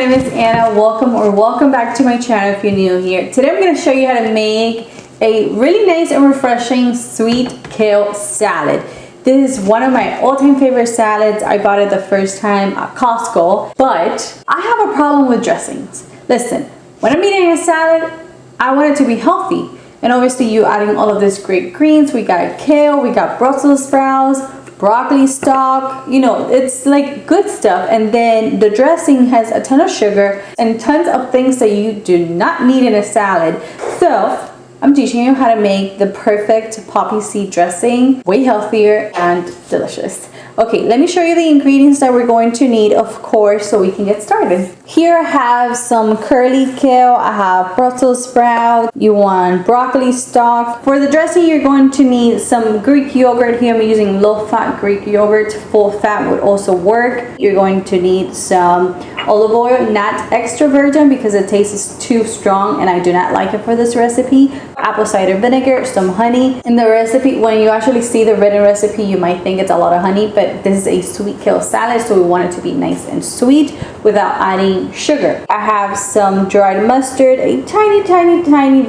name is Anna. Welcome back to my channel if you're new here. Today I'm going to show you how to make a really nice and refreshing sweet kale salad. This is one of my all-time favorite salads. I bought it the first time at Costco, but I have a problem with dressings. Listen, when I'm eating a salad, I want it to be healthy. And obviously you adding all of these great greens. We got kale, we got Brussels sprouts, broccoli stalk, you know, it's like good stuff. And then the dressing has a ton of sugar and tons of things that you do not need in a salad. So I'm teaching you how to make the perfect poppy seed dressing, way healthier and delicious. Okay, let me show you the ingredients that we're going to need, of course, so we can get started. Here I have some curly kale, I have Brussels sprout, you want broccoli stalk. For the dressing, you're going to need some Greek yogurt. Here I'm using low-fat Greek yogurt. Full fat would also work. You're going to need some olive oil, not extra virgin because the taste is too strong and I do not like it for this recipe. Apple cider vinegar, some honey. In the recipe, when you actually see the written recipe, you might think it's a lot of honey, but this is a sweet kale salad, so we want it to be nice and sweet without adding sugar. I have some dried mustard, a tiny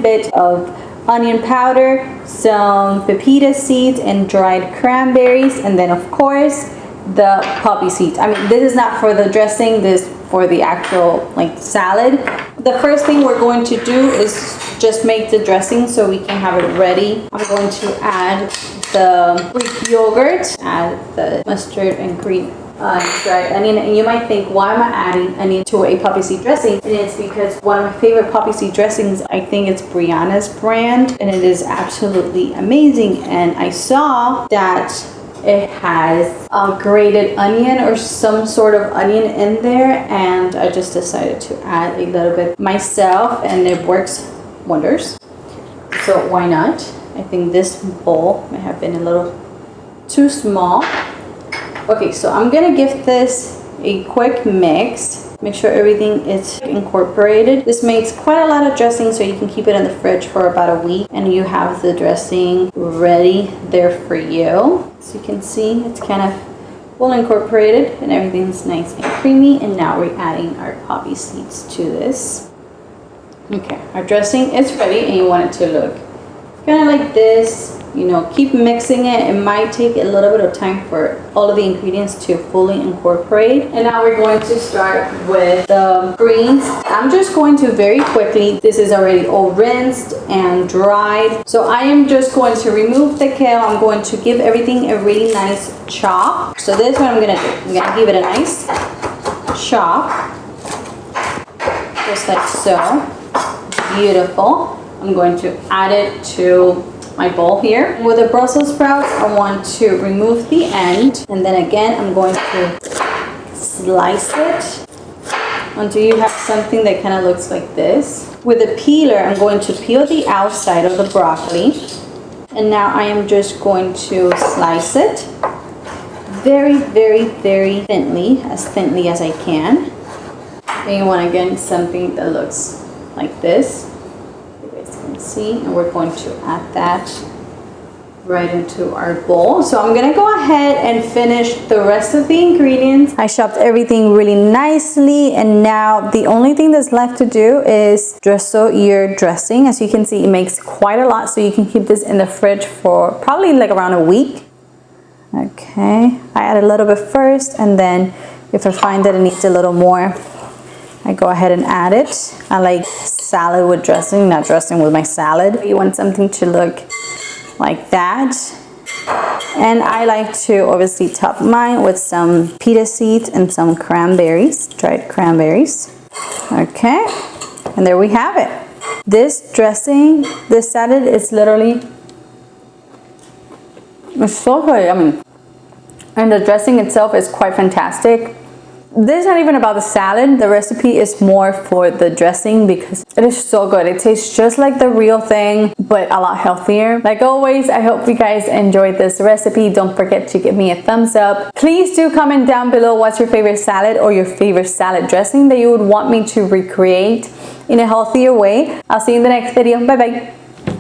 bit of onion powder, some pepita seeds and dried cranberries, and then of course the poppy seeds. I mean, this is not for the dressing, this is for the actual like salad. The first thing we're going to do is just make the dressing so we can have it ready. I'm going to add the Greek yogurt, add the mustard and green dried onion. And you might think, why am I adding onion to a poppy seed dressing? And it's because one of my favorite poppy seed dressings, I think it's Brianna's brand, and it is absolutely amazing. And I saw that it has grated onion or some sort of onion in there, and I just decided to add a little bit myself, and it works wonders. So why not? I think this bowl may have been a little too small. Okay, so I'm gonna give this a quick mix. Make sure everything is incorporated. This makes quite a lot of dressing, so you can keep it in the fridge for about a week and you have the dressing ready there for you. So you can see it's kind of well incorporated and everything's nice and creamy. And now we're adding our poppy seeds to this. Okay, our dressing is ready, and you want it to look kind of like this. You know, keep mixing it. It might take a little bit of time for all of the ingredients to fully incorporate. And now we're going to start with the greens. I'm just going to very quickly, this is already all rinsed and dried. So I am just going to remove the kale. I'm going to give everything a really nice chop. So this is what I'm gonna do. I'm gonna give it a nice chop, just like so. Beautiful. I'm going to add it to my bowl here. With the Brussels sprouts, I want to remove the end, and then again I'm going to slice it until you have something that kind of looks like this. With a peeler, I'm going to peel the outside of the broccoli, and now I am just going to slice it very thinly, as thinly as I can. And you want again something that looks like this. See, and we're going to add that right into our bowl. So I'm gonna go ahead and finish the rest of the ingredients. I chopped everything really nicely, and now the only thing that's left to do is drizzle your dressing. As you can see, it makes quite a lot, so you can keep this in the fridge for probably like around a week. Okay, I add a little bit first, and then if I find that it needs a little more, I go ahead and add it. I like salad with dressing, not dressing with my salad. You want something to look like that. And I like to obviously top mine with some pita seeds and some cranberries, dried cranberries. Okay, and there we have it. This dressing, this salad is literally, it's so good. I mean, and the dressing itself is quite fantastic. This is not even about the salad. The recipe is more for the dressing because it is so good. It tastes just like the real thing, but a lot healthier. Like always, I hope you guys enjoyed this recipe. Don't forget to give me a thumbs up. Please do comment down below what's your favorite salad or your favorite salad dressing that you would want me to recreate in a healthier way. I'll see you in the next video. Bye bye.